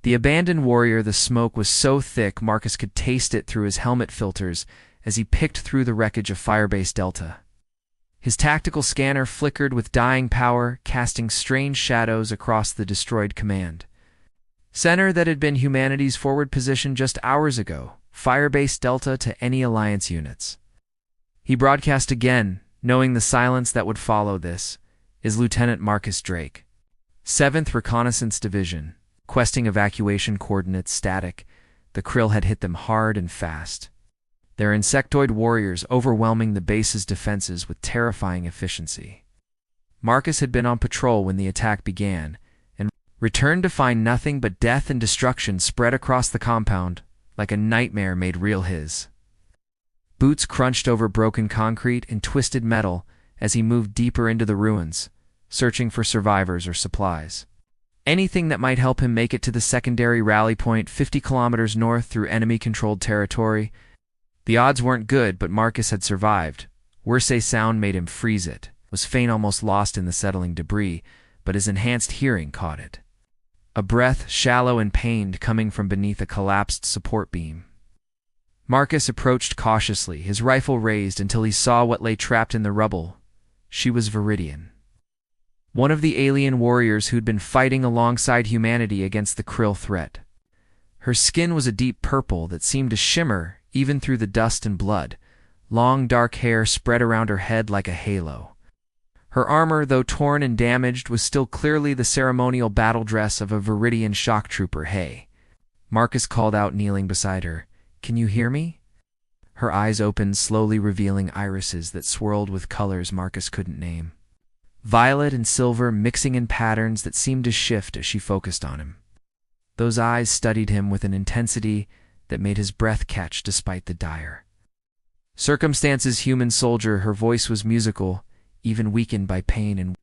The abandoned warrior, the smoke was so thick Marcus could taste it through his helmet filters as he picked through the wreckage of Firebase Delta. His tactical scanner flickered with dying power, casting strange shadows across the destroyed command center that had been humanity's forward position just hours ago. Firebase Delta to any Alliance units. He broadcast again, knowing the silence that would follow this, is Lieutenant Marcus Drake. 7th Reconnaissance Division, questing evacuation coordinates static. The Krill had hit them hard and fast, their insectoid warriors overwhelming the base's defenses with terrifying efficiency. Marcus had been on patrol when the attack began, and returned to find nothing but death and destruction spread across the compound, like a nightmare made real his. Boots crunched over broken concrete and twisted metal as he moved deeper into the ruins, searching for survivors or supplies. Anything that might help him make it to the secondary rally point 50 kilometers north through enemy-controlled territory. The odds weren't good, but Marcus had survived. Worsay sound made him freeze it. Was faint, almost lost in the settling debris, but his enhanced hearing caught it. A breath, shallow and pained, coming from beneath a collapsed support beam. Marcus approached cautiously, his rifle raised until he saw what lay trapped in the rubble. She was Viridian, one of the alien warriors who'd been fighting alongside humanity against the Krill threat. Her skin was a deep purple that seemed to shimmer even through the dust and blood. Long dark hair spread around her head like a halo. Her armor, though torn and damaged, was still clearly the ceremonial battle dress of a Viridian shock trooper. "Hey," Marcus called out, kneeling beside her. "Can you hear me?" Her eyes opened, slowly revealing irises that swirled with colors Marcus couldn't name. Violet and silver mixing in patterns that seemed to shift as she focused on him. Those eyes studied him with an intensity that made his breath catch despite the dire circumstances. Human soldier, her voice was musical, even weakened by pain, and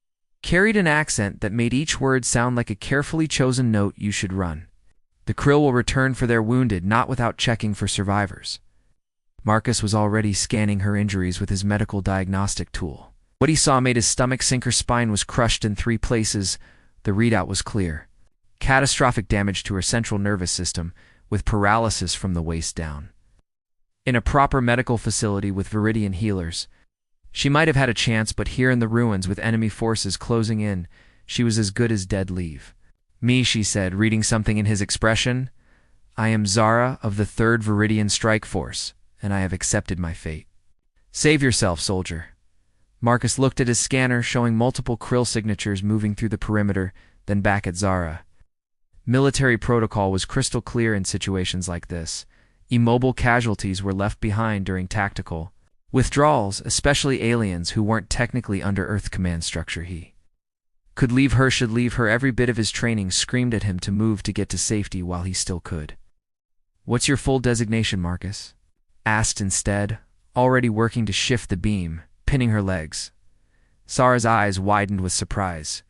carried an accent that made each word sound like a carefully chosen note you should run. "The Krill will return for their wounded, not without checking for survivors." Marcus was already scanning her injuries with his medical diagnostic tool. What he saw made his stomach sink. Her spine was crushed in 3 places. The readout was clear. Catastrophic damage to her central nervous system, with paralysis from the waist down. In a proper medical facility with Viridian healers, she might have had a chance, but here in the ruins with enemy forces closing in, she was as good as dead leave. "Me," she said, reading something in his expression. "I am Zara of the 3rd Viridian Strike Force, and I have accepted my fate." "Save yourself, soldier." Marcus looked at his scanner, showing multiple Krill signatures moving through the perimeter, then back at Zara. Military protocol was crystal clear in situations like this. Immobile casualties were left behind during tactical withdrawals, especially aliens who weren't technically under Earth command structure. He could leave her, should leave her. Every bit of his training screamed at him to move to get to safety while he still could. "What's your full designation?" Marcus asked instead, already working to shift the beam, pinning her legs. Zara's eyes widened with surprise.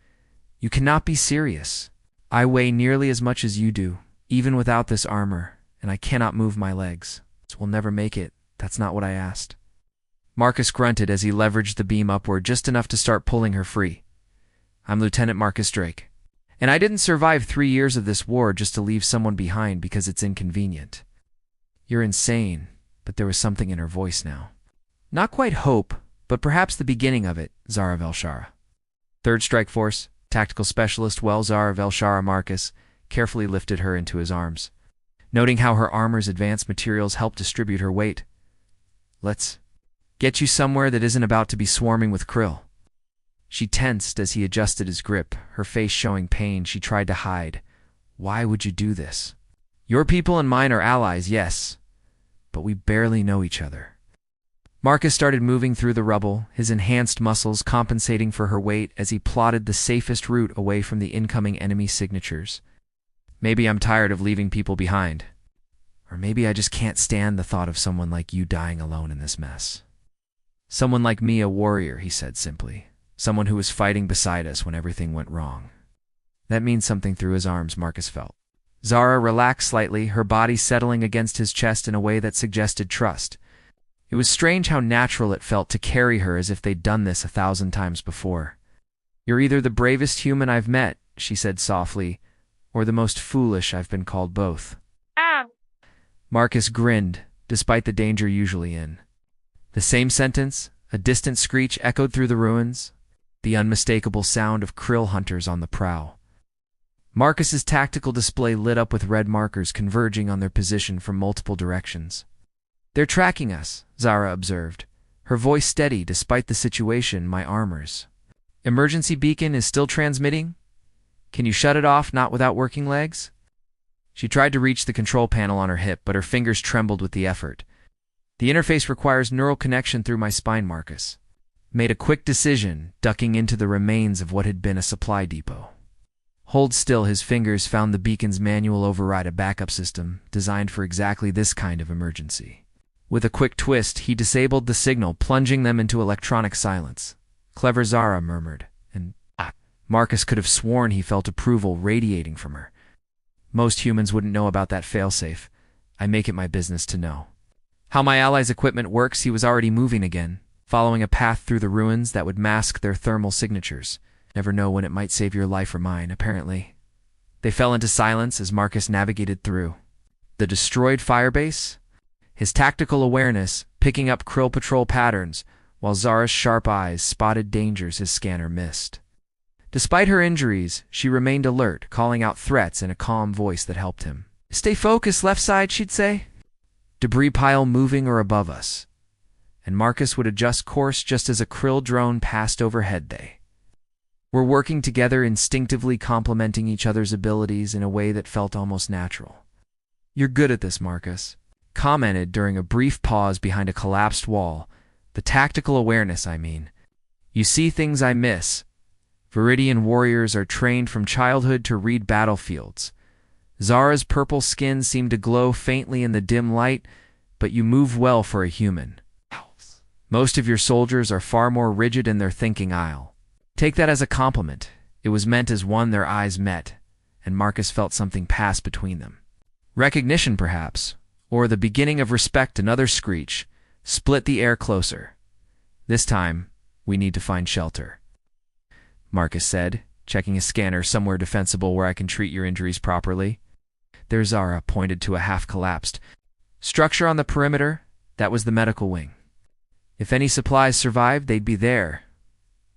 "You cannot be serious. I weigh nearly as much as you do, even without this armor, and I cannot move my legs. We'll never make it. That's not what I asked." Marcus grunted as he leveraged the beam upward just enough to start pulling her free. "I'm Lieutenant Marcus Drake, and I didn't survive 3 years of this war just to leave someone behind because it's inconvenient." "You're insane," but there was something in her voice now. Not quite hope, but perhaps the beginning of it. "Zara Velshara, 3rd Strike Force, Tactical Specialist." "Well, Zara Velshara," Marcus carefully lifted her into his arms, noting how her armor's advanced materials helped distribute her weight. "Let's get you somewhere that isn't about to be swarming with Krill." She tensed as he adjusted his grip, her face showing pain she tried to hide. "Why would you do this? Your people and mine are allies, yes, but we barely know each other." Marcus started moving through the rubble, his enhanced muscles compensating for her weight as he plotted the safest route away from the incoming enemy signatures. "Maybe I'm tired of leaving people behind. Or maybe I just can't stand the thought of someone like you dying alone in this mess." "Someone like me, a warrior," he said simply. "Someone who was fighting beside us when everything went wrong." That means something through his arms, Marcus felt. Zara relaxed slightly, her body settling against his chest in a way that suggested trust. It was strange how natural it felt to carry her as if they'd done this 1,000 times before. "You're either the bravest human I've met," she said softly, or the most foolish. I've been called both. Ah! Marcus grinned, despite the danger usually in. The same sentence, a distant screech echoed through the ruins, the unmistakable sound of krill hunters on the prowl. Marcus's tactical display lit up with red markers converging on their position from multiple directions. "They're tracking us," Zara observed, her voice steady despite the situation. "My armors. Emergency beacon is still transmitting? Can you shut it off, not without working legs?" She tried to reach the control panel on her hip, but her fingers trembled with the effort. "The interface requires neural connection through my spine," Marcus made a quick decision, ducking into the remains of what had been a supply depot. Hold still, his fingers found the beacon's manual override, a backup system designed for exactly this kind of emergency. With a quick twist, he disabled the signal, plunging them into electronic silence. "Clever," Zara murmured, and Marcus could have sworn he felt approval radiating from her. "Most humans wouldn't know about that failsafe. I make it my business to know how my allies' equipment works." He was already moving again, following a path through the ruins that would mask their thermal signatures. Never know when it might save your life or mine, apparently. They fell into silence as Marcus navigated through the destroyed firebase, his tactical awareness picking up krill patrol patterns, while Zara's sharp eyes spotted dangers his scanner missed. Despite her injuries, she remained alert, calling out threats in a calm voice that helped him. "Stay focused, left side," she'd say. "Debris pile moving or above us." And Marcus would adjust course just as a krill drone passed overhead. They were working together, instinctively complementing each other's abilities in a way that felt almost natural. "You're good at this," Marcus commented during a brief pause behind a collapsed wall. "The tactical awareness, I mean. You see things I miss. Viridian warriors are trained from childhood to read battlefields." Zara's purple skin seemed to glow faintly in the dim light, "but you move well for a human. Most of your soldiers are far more rigid in their thinking. I'll take that as a compliment." It was meant as one. Their eyes met, and Marcus felt something pass between them. Recognition, perhaps, or the beginning of respect. Another screech split the air closer. "This time, we need to find shelter," Marcus said, checking a scanner. "Somewhere defensible where I can treat your injuries properly." There, Zara pointed to a half-collapsed structure on the perimeter. That was the medical wing. If any supplies survived, they'd be there.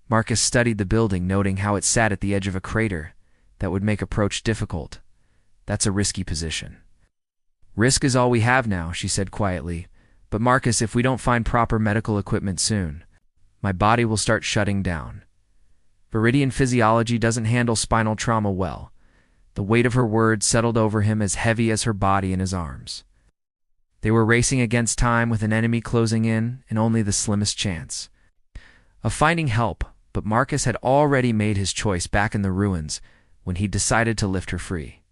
Marcus studied the building, noting how it sat at the edge of a crater that would make approach difficult. "That's a risky position." "Risk is all we have now," she said quietly. "But Marcus, if we don't find proper medical equipment soon, my body will start shutting down. Viridian physiology doesn't handle spinal trauma well." The weight of her words settled over him, as heavy as her body and his arms. They were racing against time, with an enemy closing in and only the slimmest chance of finding help. But Marcus had already made his choice back in the ruins when he decided to lift her free.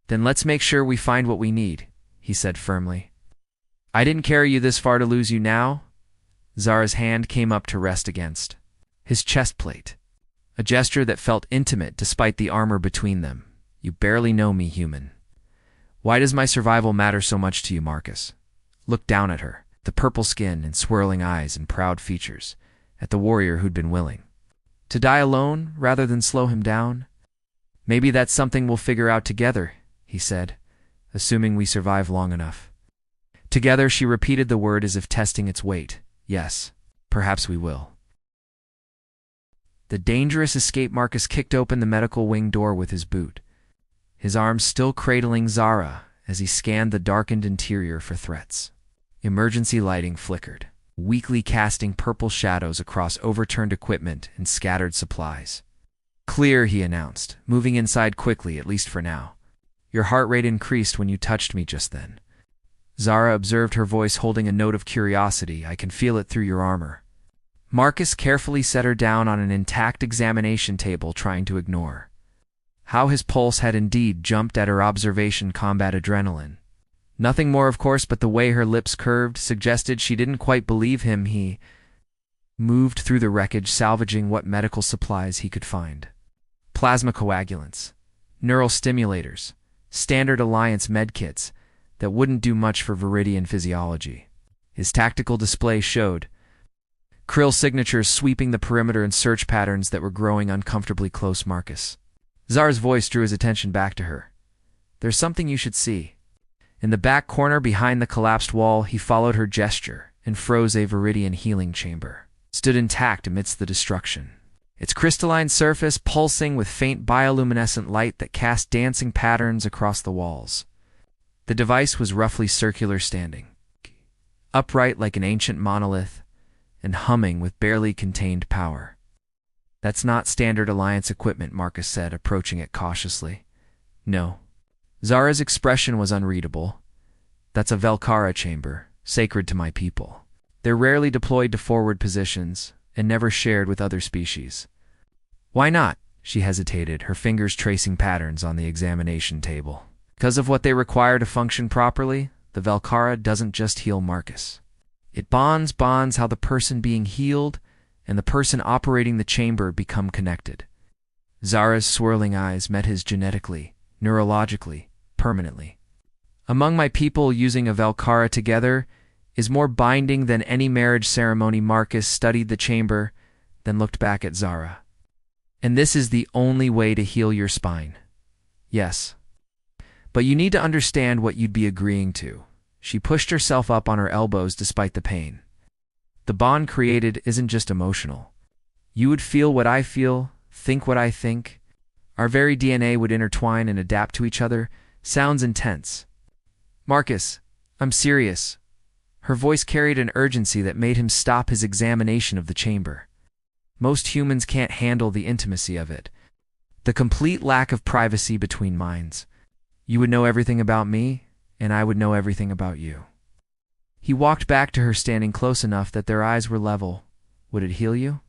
"Then let's make sure we find what we need," he said firmly. "I didn't carry you this far to lose you now." Zara's hand came up to rest against his chest plate, a gesture that felt intimate despite the armor between them. "You barely know me, human. Why does my survival matter so much to you?" Marcus looked down at her, the purple skin and swirling eyes and proud features, at the warrior who'd been willing to die alone rather than slow him down. "Maybe that's something we'll figure out together," he said, "assuming we survive long enough." Together, she repeated the word as if testing its weight. "Yes, perhaps we will." The dangerous escape. Marcus kicked open the medical wing door with his boot, his arms still cradling Zara as he scanned the darkened interior for threats. Emergency lighting flickered, weakly casting purple shadows across overturned equipment and scattered supplies. "Clear," he announced, moving inside quickly, "at least for now." "Your heart rate increased when you touched me just then," Zara observed, her voice holding a note of curiosity. "I can feel it through your armor." Marcus carefully set her down on an intact examination table, trying to ignore how his pulse had indeed jumped at her observation. Combat adrenaline. Nothing more, of course, but the way her lips curved suggested she didn't quite believe him. He moved through the wreckage, salvaging what medical supplies he could find. Plasma coagulants, neural stimulators, standard Alliance medkits that wouldn't do much for Viridian physiology. His tactical display showed krill signatures sweeping the perimeter in search patterns that were growing uncomfortably close. Marcus Zara's voice drew his attention back to her. There's something you should see. In the back corner behind the collapsed wall, he followed her gesture and froze a viridian healing chamber. It stood intact amidst the destruction. Its crystalline surface pulsing with faint bioluminescent light that cast dancing patterns across the walls. The device was roughly circular standing, upright like an ancient monolith, and humming with barely contained power. That's not standard Alliance equipment, Marcus said, approaching it cautiously. No. Zara's expression was unreadable. That's a Velkara chamber, sacred to my people. They're rarely deployed to forward positions, and never shared with other species. Why not? She hesitated, her fingers tracing patterns on the examination table. Because of what they require to function properly, the Velkara doesn't just heal Marcus. It bonds how the person being healed and the person operating the chamber become connected. Zara's swirling eyes met his genetically, neurologically, permanently. Among my people, using a Velkara together is more binding than any marriage ceremony. Marcus studied the chamber, then looked back at Zara. And this is the only way to heal your spine. Yes. But you need to understand what you'd be agreeing to. She pushed herself up on her elbows despite the pain. The bond created isn't just emotional. You would feel what I feel, think what I think. Our very DNA would intertwine and adapt to each other. Sounds intense. Marcus, I'm serious. Her voice carried an urgency that made him stop his examination of the chamber. Most humans can't handle the intimacy of it. The complete lack of privacy between minds. You would know everything about me, and I would know everything about you. He walked back to her, standing close enough that their eyes were level. Would it heal you?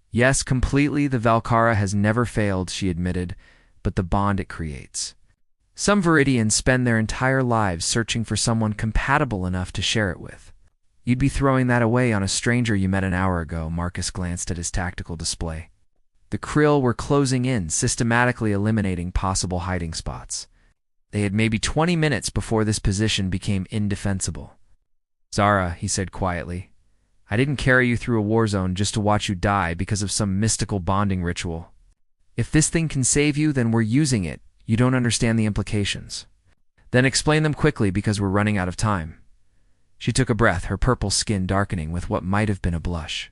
Yes, completely. The Velkara has never failed, she admitted, but the bond it creates. Some Viridians spend their entire lives searching for someone compatible enough to share it with. You'd be throwing that away on a stranger you met an hour ago. Marcus glanced at his tactical display. The Krill were closing in, systematically eliminating possible hiding spots. They had maybe 20 minutes before this position became indefensible. Zara, he said quietly, I didn't carry you through a war zone just to watch you die because of some mystical bonding ritual. If this thing can save you, then we're using it. You don't understand the implications. Then explain them quickly, because we're running out of time. She took a breath, her purple skin darkening with what might have been a blush.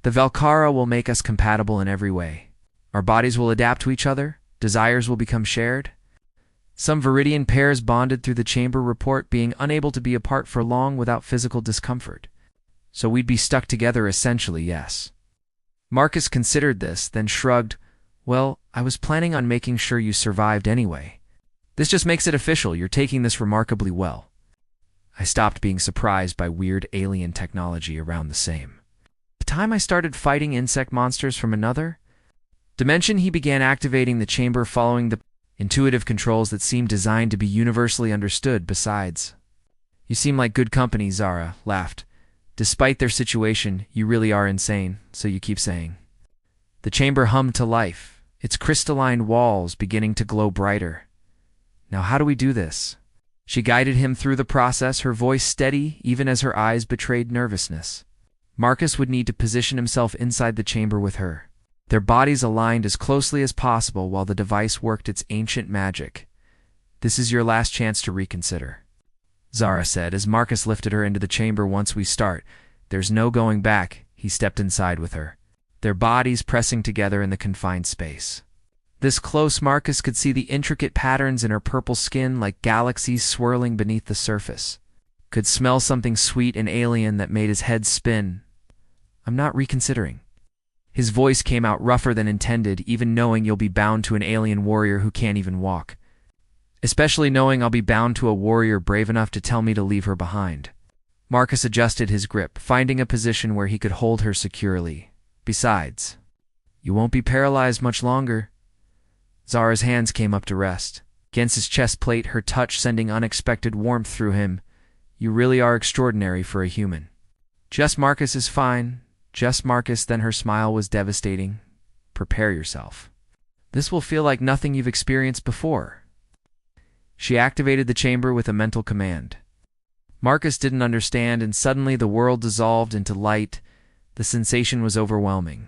The Velkara will make us compatible in every way. Our bodies will adapt to each other. Desires will become shared. Some Viridian pairs bonded through the chamber report being unable to be apart for long without physical discomfort. So we'd be stuck together essentially, yes. Marcus considered this, then shrugged. Well, I was planning on making sure you survived anyway. This just makes it official. You're taking this remarkably well. I stopped being surprised by weird alien technology around the same. The time I started fighting insect monsters from another dimension, he began activating the chamber following the intuitive controls that seemed designed to be universally understood. Besides, you seem like good company, Zara laughed. Despite their situation, you really are insane, so you keep saying. The chamber hummed to life, its crystalline walls beginning to glow brighter. Now how do we do this? She guided him through the process, her voice steady even as her eyes betrayed nervousness. Marcus would need to position himself inside the chamber with her, their bodies aligned as closely as possible while the device worked its ancient magic. This is your last chance to reconsider, Zara said as Marcus lifted her into the chamber. Once we start, there's no going back. He stepped inside with her, their bodies pressing together in the confined space. This close, Marcus could see the intricate patterns in her purple skin like galaxies swirling beneath the surface. Could smell something sweet and alien that made his head spin. I'm not reconsidering. His voice came out rougher than intended, even knowing you'll be bound to an alien warrior who can't even walk. Especially knowing I'll be bound to a warrior brave enough to tell me to leave her behind. Marcus adjusted his grip, finding a position where he could hold her securely. Besides, you won't be paralyzed much longer. Zara's hands came up to rest against his chest plate, her touch sending unexpected warmth through him. You really are extraordinary for a human. Just Marcus is fine. Just Marcus. Then her smile was devastating. Prepare yourself. This will feel like nothing you've experienced before. She activated the chamber with a mental command. Marcus didn't understand, and suddenly the world dissolved into light. The sensation was overwhelming.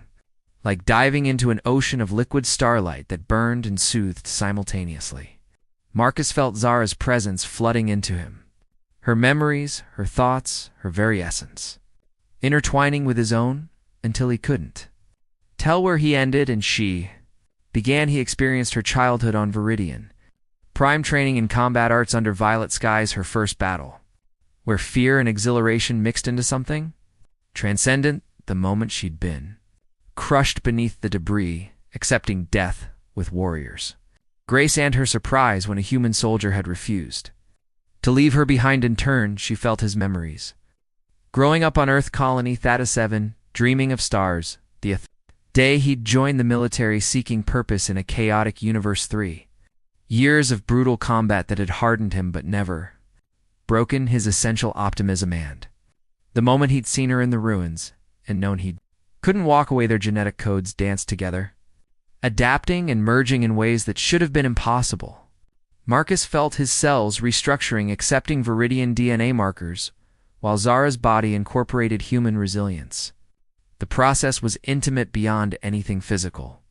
like diving into an ocean of liquid starlight that burned and soothed simultaneously. Marcus felt Zara's presence flooding into him. Her memories, her thoughts, her very essence, intertwining with his own until he couldn't tell where he ended and she began. He experienced her childhood on Viridian, prime training in combat arts under violet skies, her first battle, where fear and exhilaration mixed into something transcendent. The moment she'd been crushed beneath the debris, accepting death with warriors. Grace and her surprise when a human soldier had refused to leave her behind. In turn, she felt his memories. Growing up on Earth Colony Theta 7, dreaming of stars, the day he'd joined the military seeking purpose in a chaotic Universe 3. Years of brutal combat that had hardened him but never broken his essential optimism. And the moment he'd seen her in the ruins and known he couldn't walk away, their genetic codes danced together, adapting and merging in ways that should have been impossible. Marcus felt his cells restructuring, accepting Viridian DNA markers, while Zara's body incorporated human resilience. The process was intimate beyond anything physical.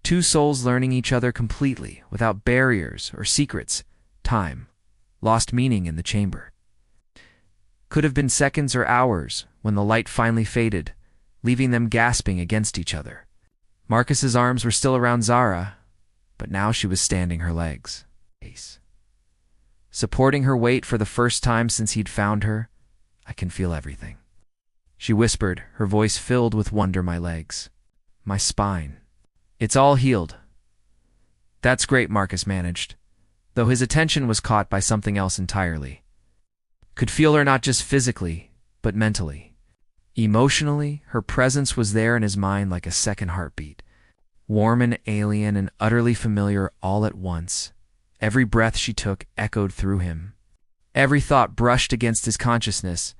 Two souls learning each other completely, without barriers or secrets. Time lost meaning in the chamber. Could have been seconds or hours when the light finally faded, leaving them gasping against each other. Marcus's arms were still around Zara, but now she was standing her legs, supporting her weight for the first time since he'd found her. "I can feel everything," she whispered, her voice filled with wonder. "My legs, my spine, it's all healed." "That's great," Marcus managed, though his attention was caught by something else entirely. Could feel her not just physically, but mentally. Emotionally, her presence was there in his mind like a second heartbeat. Warm and alien and utterly familiar all at once. Every breath she took echoed through him. Every thought brushed against his consciousness.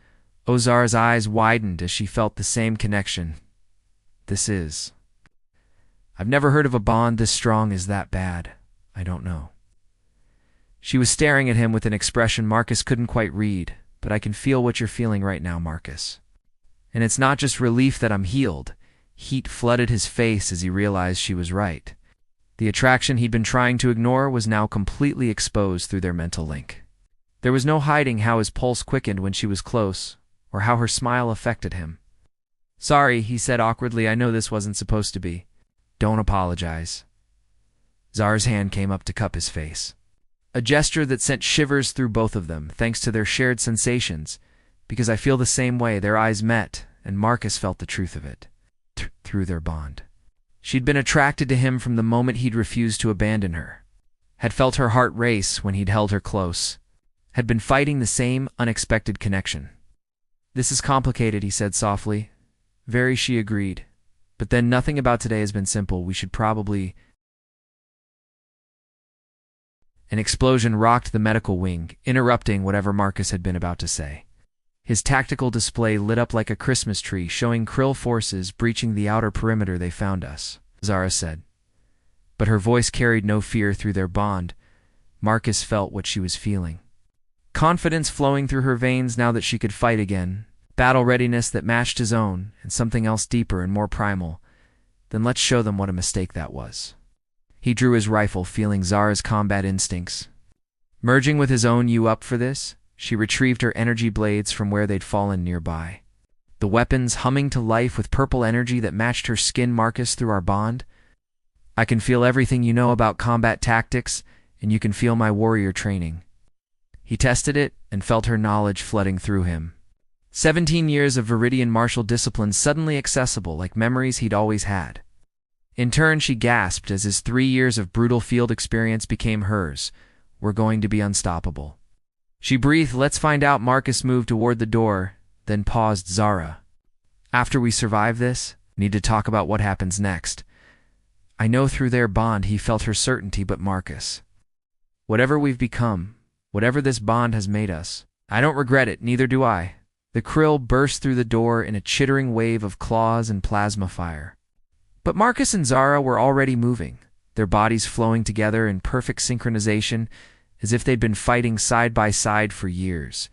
Zara's eyes widened as she felt the same connection. I've never heard of a bond this strong. Is that bad? I don't know." She was staring at him with an expression Marcus couldn't quite read. "But I can feel what you're feeling right now, Marcus. And it's not just relief that I'm healed." Heat flooded his face as he realized she was right. The attraction he'd been trying to ignore was now completely exposed through their mental link. There was no hiding how his pulse quickened when she was close, or how her smile affected him. "Sorry," he said awkwardly. "I know this wasn't supposed to be." "Don't apologize." Zara's hand came up to cup his face. A gesture that sent shivers through both of them, thanks to their shared sensations. "Because I feel the same way." Their eyes met, and Marcus felt the truth of it. Through their bond. She'd been attracted to him from the moment he'd refused to abandon her. Had felt her heart race when he'd held her close. Had been fighting the same unexpected connection. "This is complicated," he said softly. "Very," she agreed. "But then nothing about today has been simple. We should probably—" An explosion rocked the medical wing, interrupting whatever Marcus had been about to say. His tactical display lit up like a Christmas tree, showing Krill forces breaching the outer perimeter. "They found us," Zara said. But her voice carried no fear. Through their bond, Marcus felt what she was feeling. Confidence flowing through her veins now that she could fight again. Battle readiness that matched his own, and something else deeper and more primal. Then let's show them what a mistake that was. He drew his rifle, feeling Zara's combat instincts merging with his own. "You up for this?" She retrieved her energy blades from where they'd fallen nearby. The weapons humming to life with purple energy that matched her skin. "Marcus, through our bond, I can feel everything you know about combat tactics, and you can feel my warrior training." He tested it and felt her knowledge flooding through him. 17 years of Viridian martial discipline suddenly accessible, like memories he'd always had. In turn, she gasped as his 3 years of brutal field experience became hers. "We're going to be unstoppable." She breathed. "Let's find out." Marcus moved toward the door, then paused. "Zara, after we survive this, need to talk about what happens next." I know. Through their bond, he felt her certainty. "But Marcus, whatever we've become, whatever this bond has made us, I don't regret it. Neither do I." The Krill burst through the door in a chittering wave of claws and plasma fire. But Marcus and Zara were already moving, their bodies flowing together in perfect synchronization, as if they'd been fighting side by side for years.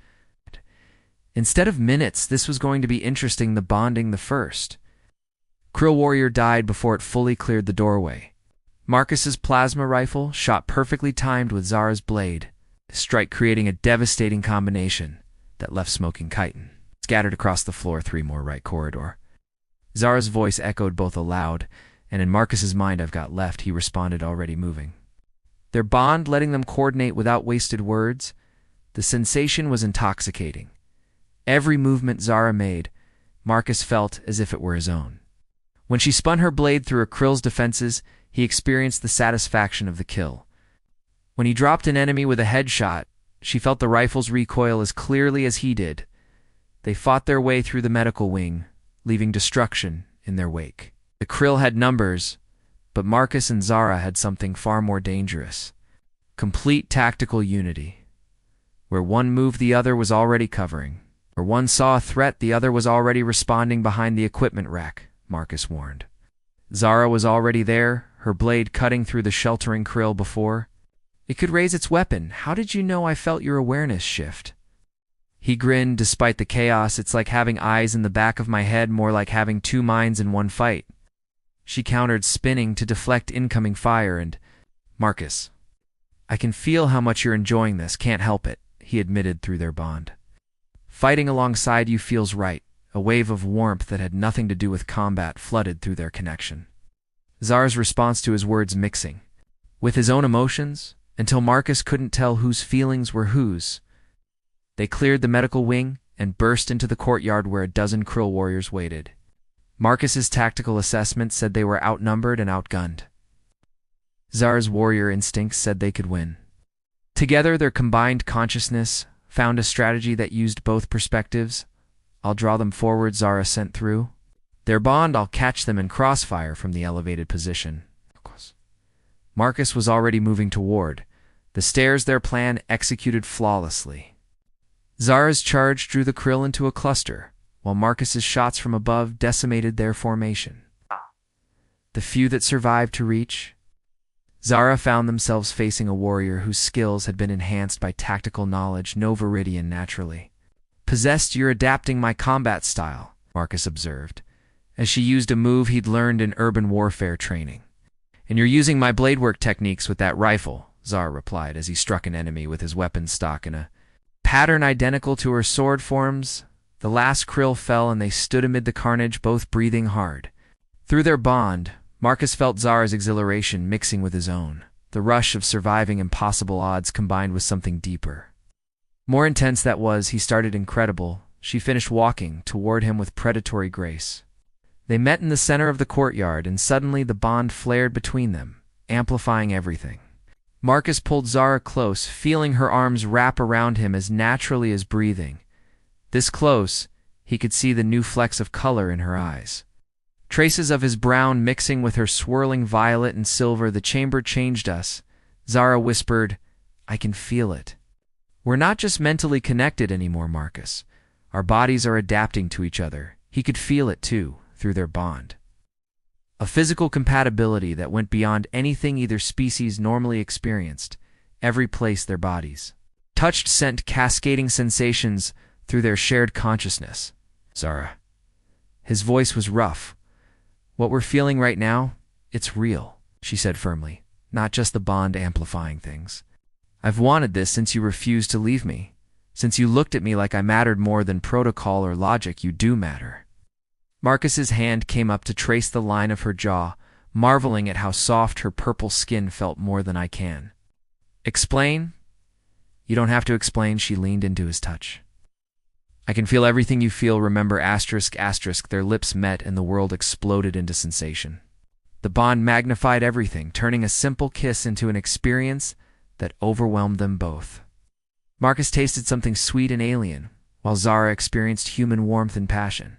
Instead of minutes, this was going to be interesting. The bonding, the first Krill Warrior died before it fully cleared the doorway. Marcus's plasma rifle shot perfectly timed with Zara's blade, his strike creating a devastating combination that left Smoking Chitin scattered across the floor 3 more right corridor. Zara's voice echoed both aloud, and in Marcus's mind, "I've got left," he responded, already moving. Their bond letting them coordinate without wasted words. The sensation was intoxicating. Every movement Zara made, Marcus felt as if it were his own. When she spun her blade through a Krill's defenses, he experienced the satisfaction of the kill. When he dropped an enemy with a headshot, she felt the rifle's recoil as clearly as he did. They fought their way through the medical wing, leaving destruction in their wake. The Krill had numbers, but Marcus and Zara had something far more dangerous. Complete tactical unity. Where one moved, the other was already covering. Where one saw a threat, the other was already responding behind the equipment rack, Marcus warned. Zara was already there, her blade cutting through the sheltering Krill before. "It could raise its weapon. How did you know I felt your awareness shift?" He grinned despite the chaos. "It's like having eyes in the back of my head, more like having 2 minds in one fight." She countered, spinning to deflect incoming fire, and, "Marcus, I can feel how much you're enjoying this, can't help it," he admitted through their bond. "Fighting alongside you feels right." A wave of warmth that had nothing to do with combat flooded through their connection. Zara's response to his words mixing with his own emotions until Marcus couldn't tell whose feelings were whose. They cleared the medical wing and burst into the courtyard where a dozen Krill warriors waited. Marcus's tactical assessment said they were outnumbered and outgunned. Zara's warrior instincts said they could win. Together, their combined consciousness found a strategy that used both perspectives. "I'll draw them forward," Zara sent through. Their bond, "I'll catch them in crossfire from the elevated position." Marcus was already moving toward the stairs, their plan executed flawlessly. Zara's charge drew the Krill into a cluster, while Marcus's shots from above decimated their formation. The few that survived to reach, Zara found themselves facing a warrior whose skills had been enhanced by tactical knowledge no Viridian naturally possessed. "You're adapting my combat style," Marcus observed, as she used a move he'd learned in urban warfare training. "And you're using my blade work techniques with that rifle," Zara replied as he struck an enemy with his weapon stock in a pattern identical to her sword forms. The last Krill fell and they stood amid the carnage, both breathing hard. Through their bond, Marcus felt Zara's exhilaration mixing with his own, the rush of surviving impossible odds combined with something deeper. More intense that was, he started incredible. She finished walking toward him with predatory grace. They met in the center of the courtyard, and suddenly the bond flared between them, amplifying everything. Marcus pulled Zara close, feeling her arms wrap around him as naturally as breathing. This close, he could see the new flecks of color in her eyes. Traces of his brown mixing with her swirling violet and silver. "The chamber changed us," Zara whispered. "I can feel it. We're not just mentally connected anymore, Marcus. Our bodies are adapting to each other." He could feel it, too, through their bond. A physical compatibility that went beyond anything either species normally experienced. Every place their bodies touched sent cascading sensations through their shared consciousness. "Zara." His voice was rough. "What we're feeling right now, it's real," she said firmly, "not just the bond amplifying things. I've wanted this since you refused to leave me. Since you looked at me like I mattered more than protocol or logic. You do matter." Marcus's hand came up to trace the line of her jaw, marveling at how soft her purple skin felt. "More than I can explain." "You don't have to explain," she leaned into his touch. "I can feel everything you feel. Remember, asterisk, asterisk." Their lips met and the world exploded into sensation. The bond magnified everything, turning a simple kiss into an experience that overwhelmed them both. Marcus tasted something sweet and alien, while Zara experienced human warmth and passion.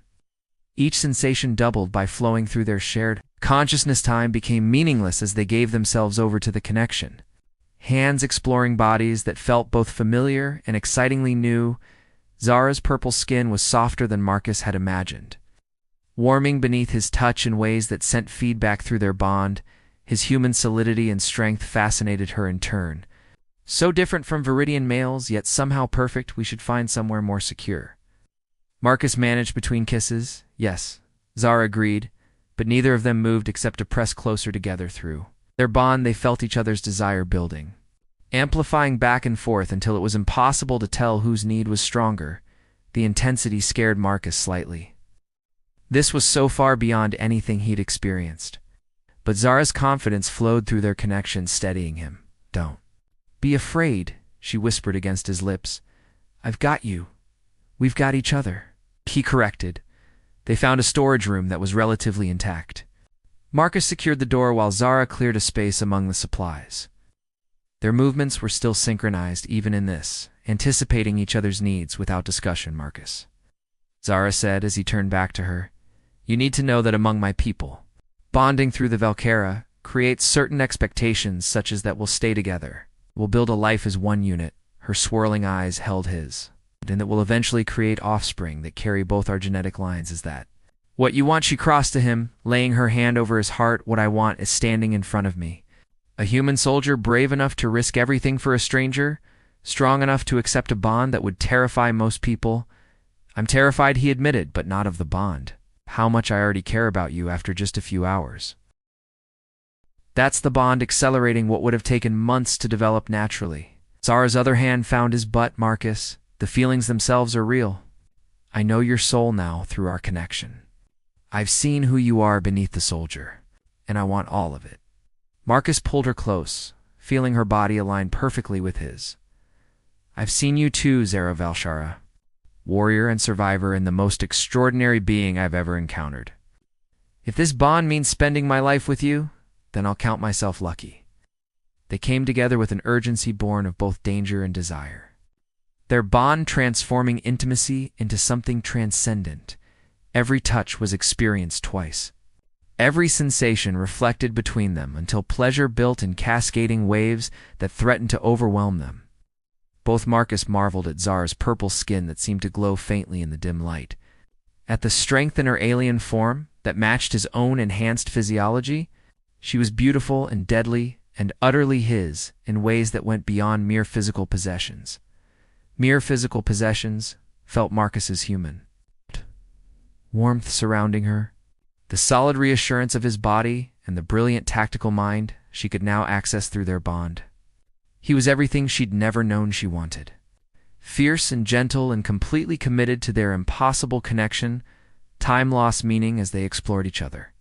Each sensation doubled by flowing through their shared consciousness. Time became meaningless as they gave themselves over to the connection. Hands exploring bodies that felt both familiar and excitingly new. Zara's purple skin was softer than Marcus had imagined, warming beneath his touch in ways that sent feedback through their bond. His human solidity and strength fascinated her in turn. "So different from Viridian males, yet somehow perfect. We should find somewhere more secure." Marcus managed between kisses. "Yes," Zara agreed, but neither of them moved except to press closer together through their bond. They felt each other's desire building, amplifying back and forth until it was impossible to tell whose need was stronger. The intensity scared Marcus slightly. This was so far beyond anything he'd experienced. But Zara's confidence flowed through their connection, steadying him. "Don't be afraid," she whispered against his lips. "I've got you. We've got each other," he corrected. They found a storage room that was relatively intact. Marcus secured the door while Zara cleared a space among the supplies. Their movements were still synchronized even in this, anticipating each other's needs without discussion. "Marcus," Zara said as he turned back to her, "you need to know that among my people, bonding through the Valkyra creates certain expectations such as that we'll stay together, we'll build a life as one unit." Her swirling eyes held his. "And that will eventually create offspring that carry both our genetic lines. Is that what you want?" She crossed to him, laying her hand over his heart. "What I want is standing in front of me. A human soldier brave enough to risk everything for a stranger, strong enough to accept a bond that would terrify most people. I'm terrified," he admitted, "but not of the bond. How much I already care about you after just a few hours. That's the bond accelerating what would have taken months to develop naturally." Zara's other hand found his butt. "Marcus, the feelings themselves are real. I know your soul now through our connection. I've seen who you are beneath the soldier, and I want all of it." Marcus pulled her close, feeling her body align perfectly with his. "I've seen you too, Zara Valshara, warrior and survivor and the most extraordinary being I've ever encountered. If this bond means spending my life with you, then I'll count myself lucky." They came together with an urgency born of both danger and desire. Their bond transforming intimacy into something transcendent. Every touch was experienced twice. Every sensation reflected between them until pleasure built in cascading waves that threatened to overwhelm them. Both Marcus marveled at Zara's purple skin that seemed to glow faintly in the dim light, at the strength in her alien form that matched his own enhanced physiology. She was beautiful and deadly and utterly his in ways that went beyond mere physical possessions. Mere physical possessions felt Marcus's human. Warmth surrounding her, the solid reassurance of his body, and the brilliant tactical mind she could now access through their bond. He was everything she'd never known she wanted. Fierce and gentle and completely committed to their impossible connection, time lost meaning as they explored each other.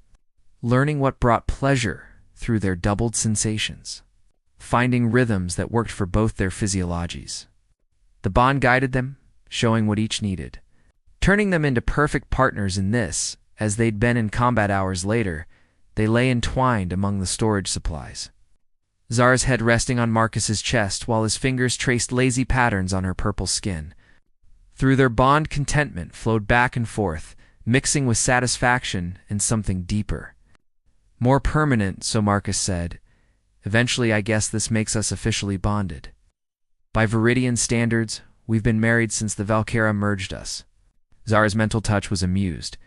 Learning what brought pleasure through their doubled sensations. Finding rhythms that worked for both their physiologies. The bond guided them, showing what each needed, turning them into perfect partners in this. As they'd been in combat hours later, they lay entwined among the storage supplies. Zara's head resting on Marcus's chest while his fingers traced lazy patterns on her purple skin. Through their bond, contentment flowed back and forth, mixing with satisfaction and something deeper. More permanent, so Marcus said. "Eventually, I guess this makes us officially bonded. By Viridian standards, we've been married since the Valkyra merged us." Zara's mental touch was amused.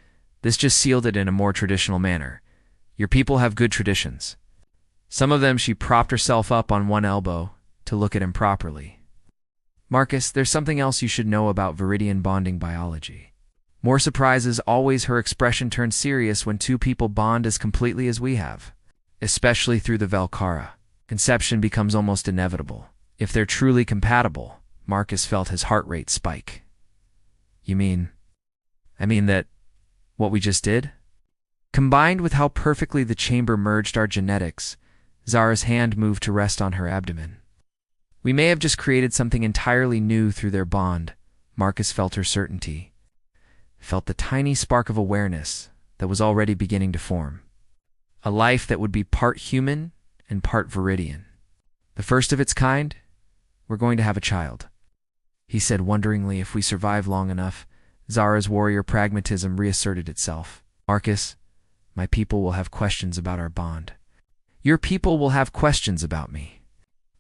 This just sealed it in a more traditional manner. "Your people have good traditions." Some of them. She propped herself up on one elbow to look at him properly. "Marcus, there's something else you should know about Viridian bonding biology." More surprises. Always her expression turned serious when two people bond as completely as we have. Especially through the Valkyra. Conception becomes almost inevitable. If they're truly compatible, Marcus felt his heart rate spike. "You mean? I mean that what we just did?" Combined with how perfectly the chamber merged our genetics, Zara's hand moved to rest on her abdomen. "We may have just created something entirely new through their bond." Marcus felt her certainty. Felt the tiny spark of awareness that was already beginning to form. A life that would be part human and part Viridian. "The first of its kind? We're going to have a child," he said wonderingly. "If we survive long enough." Zara's warrior pragmatism reasserted itself. "Marcus, my people will have questions about our bond." "Your people will have questions about me.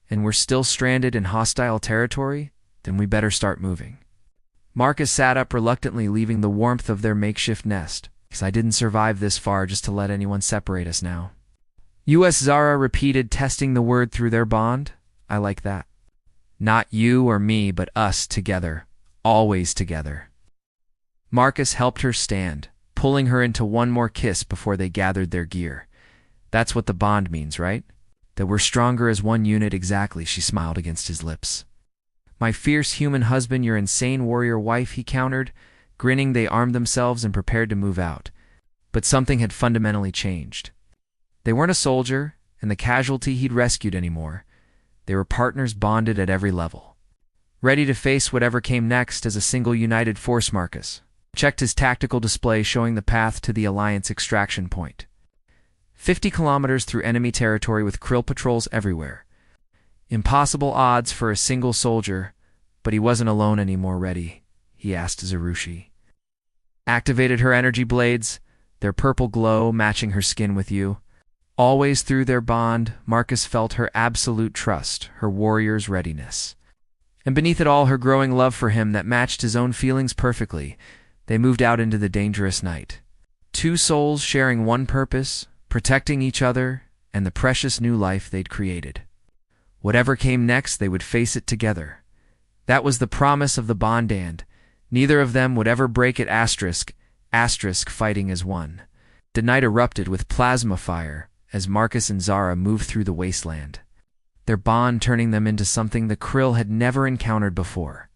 And we're still stranded in hostile territory? Then we better start moving." Marcus sat up reluctantly, leaving the warmth of their makeshift nest. "'Cause I didn't survive this far just to let anyone separate us now." U.S. Zara repeated, testing the word through their bond. "I like that. Not you or me, but us together. Always together." Marcus helped her stand, pulling her into one more kiss before they gathered their gear. That's what the bond means, right? That we're stronger as one unit. Exactly, she smiled against his lips. My fierce human husband, your insane warrior wife, he countered. Grinning, they armed themselves and prepared to move out. But something had fundamentally changed. They weren't a soldier and the casualty he'd rescued anymore. They were partners bonded at every level, ready to face whatever came next as a single united force. Marcus checked his tactical display showing the path to the Alliance extraction point. 50 kilometers through enemy territory with krill patrols everywhere. Impossible odds for a single soldier, but he wasn't alone anymore. Ready? He asked Zarushi. Activated her energy blades, their purple glow matching her skin with you. Always through their bond, Marcus felt her absolute trust, her warrior's readiness. And beneath it all, her growing love for him that matched his own feelings perfectly. They moved out into the dangerous night. Two souls sharing one purpose, protecting each other and the precious new life they'd created. Whatever came next, they would face it together. That was the promise of the bond, and neither of them would ever break it. Asterisk fighting as one. The night erupted with plasma fire as Marcus and Zara moved through the wasteland, their bond turning them into something the krill had never encountered before.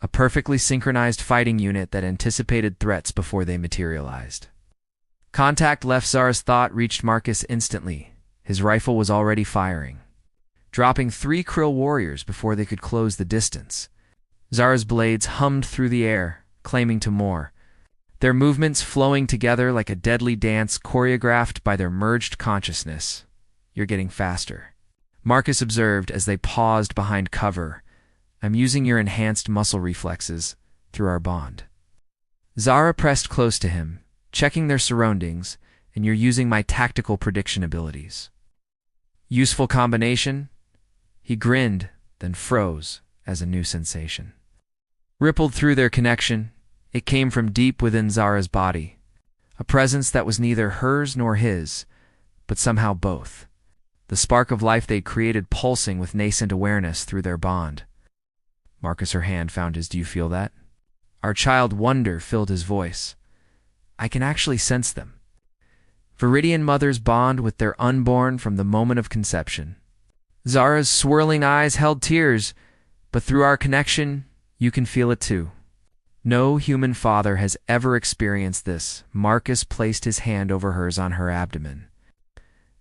A perfectly synchronized fighting unit that anticipated threats before they materialized. Contact left. Zara's thought reached Marcus instantly. His rifle was already firing, dropping 3 krill warriors before they could close the distance. Zara's blades hummed through the air, claiming to more, their movements flowing together like a deadly dance choreographed by their merged consciousness. You're getting faster, Marcus observed as they paused behind cover. I'm using your enhanced muscle reflexes through our bond. Zara pressed close to him, checking their surroundings, and you're using my tactical prediction abilities. Useful combination? He grinned, then froze as a new sensation rippled through their connection. It came from deep within Zara's body, a presence that was neither hers nor his, but somehow both. The spark of life they'd created pulsing with nascent awareness through their bond. Marcus, her hand found his. Do you feel that? Our child wonder filled his voice. I can actually sense them. Viridian mothers bond with their unborn from the moment of conception. Zara's swirling eyes held tears, but through our connection, you can feel it too. No human father has ever experienced this. Marcus placed his hand over hers on her abdomen.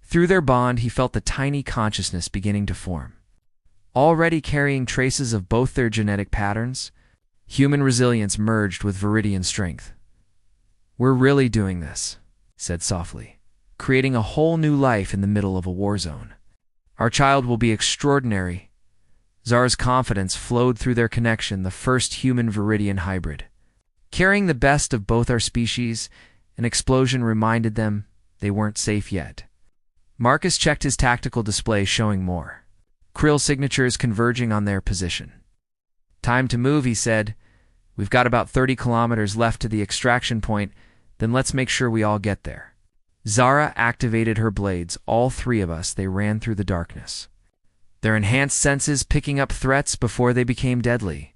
Through their bond, he felt the tiny consciousness beginning to form, already carrying traces of both their genetic patterns. Human resilience merged with Viridian strength. We're really doing this, he said softly, creating a whole new life in the middle of a war zone. Our child will be extraordinary. Zara's confidence flowed through their connection, the first human-Viridian hybrid. Carrying the best of both our species, an explosion reminded them they weren't safe yet. Marcus checked his tactical display showing more. Krill signatures converging on their position. Time to move, he said. We've got about 30 kilometers left to the extraction point, then let's make sure we all get there. Zara activated her blades. All 3 of us, they ran through the darkness, their enhanced senses picking up threats before they became deadly.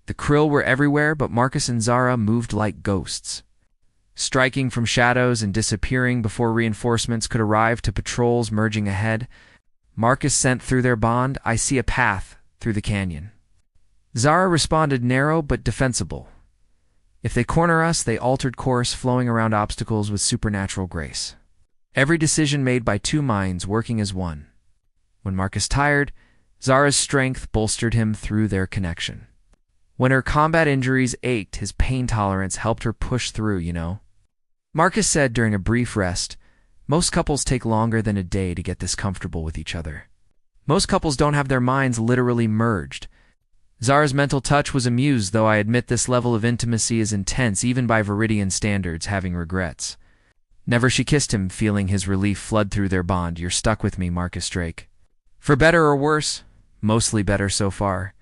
The krill were everywhere, but Marcus and Zara moved like ghosts, striking from shadows and disappearing before reinforcements could arrive to patrols merging ahead. Marcus sent through their bond, I see a path through the canyon. Zara responded, narrow but defensible. If they corner us, they altered course, flowing around obstacles with supernatural grace. Every decision made by 2 minds working as one. When Marcus tired, Zara's strength bolstered him through their connection. When her combat injuries ached, his pain tolerance helped her push through, you know. Marcus said during a brief rest, most couples take longer than a day to get this comfortable with each other. Most couples don't have their minds literally merged. Zara's mental touch was amused, though I admit this level of intimacy is intense even by Viridian standards, having regrets. Never she kissed him, feeling his relief flood through their bond. You're stuck with me, Marcus Drake. For better or worse, mostly better so far.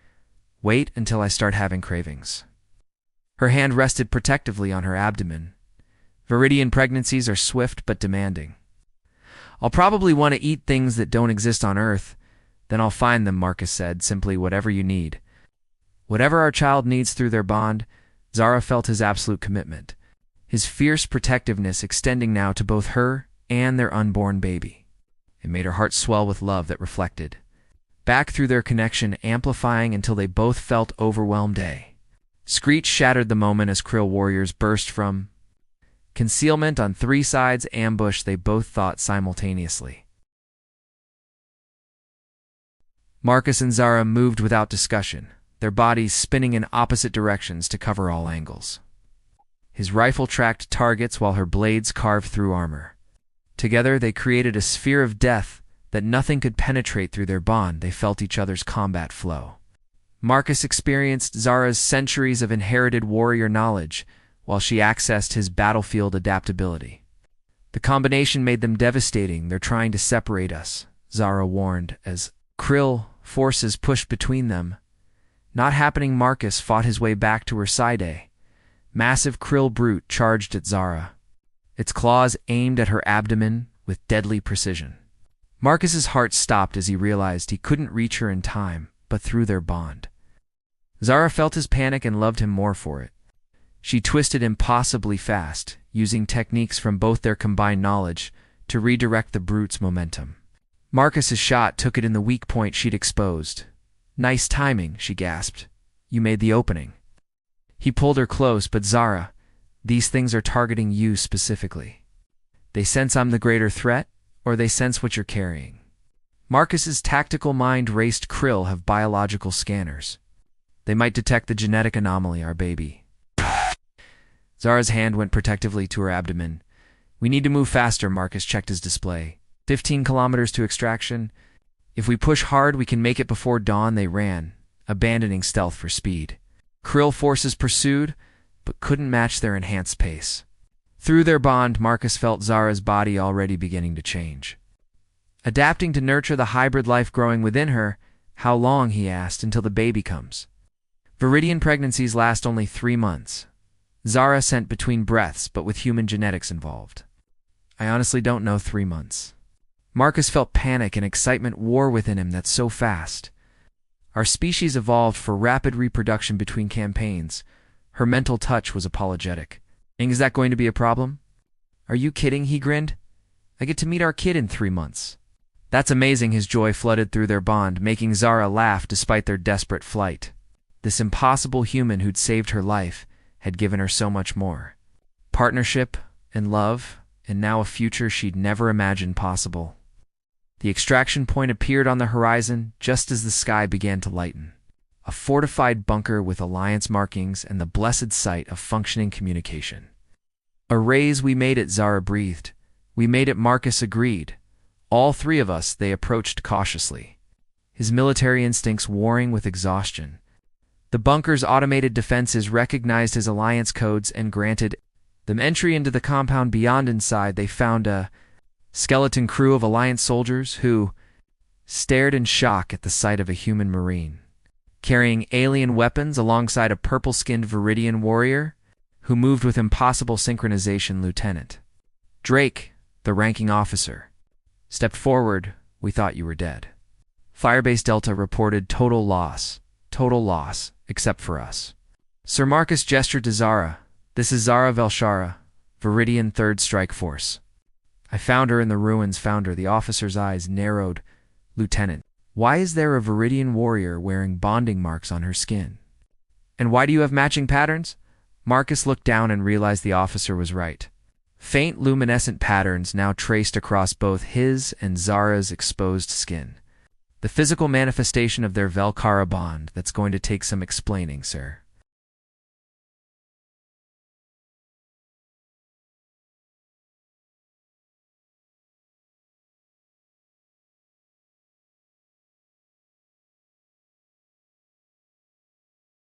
Wait until I start having cravings. Her hand rested protectively on her abdomen. Viridian pregnancies are swift but demanding. I'll probably want to eat things that don't exist on Earth. Then I'll find them, Marcus said, simply whatever you need. Whatever our child needs through their bond, Zara felt his absolute commitment. his fierce protectiveness extending now to both her and their unborn baby. It made her heart swell with love that reflected back through their connection, amplifying until they both felt overwhelmed. A screech shattered the moment as Krill warriors burst from concealment on three sides. Ambush, they both thought simultaneously. Marcus and Zara moved without discussion, their bodies spinning in opposite directions to cover all angles. His rifle tracked targets while her blades carved through armor. Together they created a sphere of death that nothing could penetrate. Through their bond, they felt each other's combat flow. Marcus experienced Zara's centuries of inherited warrior knowledge, while she accessed his battlefield adaptability. The combination made them devastating. "They're trying to separate us," Zara warned as Krill forces pushed between them. Not happening. Marcus fought his way back to her side. A massive Krill brute charged at Zara, its claws aimed at her abdomen with deadly precision. Marcus's heart stopped as he realized he couldn't reach her in time, but through their bond. Zara felt his panic and loved him more for it. She twisted impossibly fast, using techniques from both their combined knowledge to redirect the brute's momentum. Marcus's shot took it in the weak point she'd exposed. "Nice timing," she gasped. "You made the opening." He pulled her close. "But Zara, these things are targeting you specifically. They sense I'm the greater threat, or they sense what you're carrying." Marcus's tactical mind raced. "Krill have biological scanners. They might detect the genetic anomaly, our baby." Zara's hand went protectively to her abdomen. "We need to move faster." Marcus checked his display. 15 kilometers to extraction. "If we push hard, we can make it before dawn." They ran, abandoning stealth for speed. Krill forces pursued, but couldn't match their enhanced pace. Through their bond, Marcus felt Zara's body already beginning to change, adapting to nurture the hybrid life growing within her. "How long," he asked, "until the baby comes?" "Viridian pregnancies last only 3 months. Zara sent between breaths, but with human genetics involved." "I honestly don't know. 3 months. Marcus felt panic and excitement war within him. "That's so fast. Our species evolved for rapid reproduction between campaigns." Her mental touch was apologetic. "Is that going to be a problem?" "Are you kidding?" he grinned. "I get to meet our kid in 3 months. "That's amazing." His joy flooded through their bond, making Zara laugh despite their desperate flight. This impossible human who'd saved her life had given her so much more. Partnership and love, and now a future she'd never imagined possible. The extraction point appeared on the horizon just as the sky began to lighten. A fortified bunker with Alliance markings and the blessed sight of functioning communication. "Arrays, we made it," Zara breathed. "We made it," Marcus agreed. All three of us. They approached cautiously, his military instincts warring with exhaustion. The bunker's automated defenses recognized his Alliance codes and granted them entry into the compound beyond. Inside, they found a skeleton crew of Alliance soldiers who stared in shock at the sight of a human marine, carrying alien weapons alongside a purple-skinned Viridian warrior who moved with impossible synchronization. Lieutenant Drake, the ranking officer, stepped forward. "We thought you were dead." Firebase Delta reported total loss, except for us. Sir Marcus gestured to Zara. "This is Zara Velshara, Viridian 3rd Strike Force. I found her in the ruins." Found her. The officer's eyes narrowed. "Lieutenant, why is there a Viridian warrior wearing bonding marks on her skin? And why do you have matching patterns?" Marcus looked down and realized the officer was right. Faint luminescent patterns now traced across both his and Zara's exposed skin. "The physical manifestation of their Velkara bond. That's going to take some explaining, sir."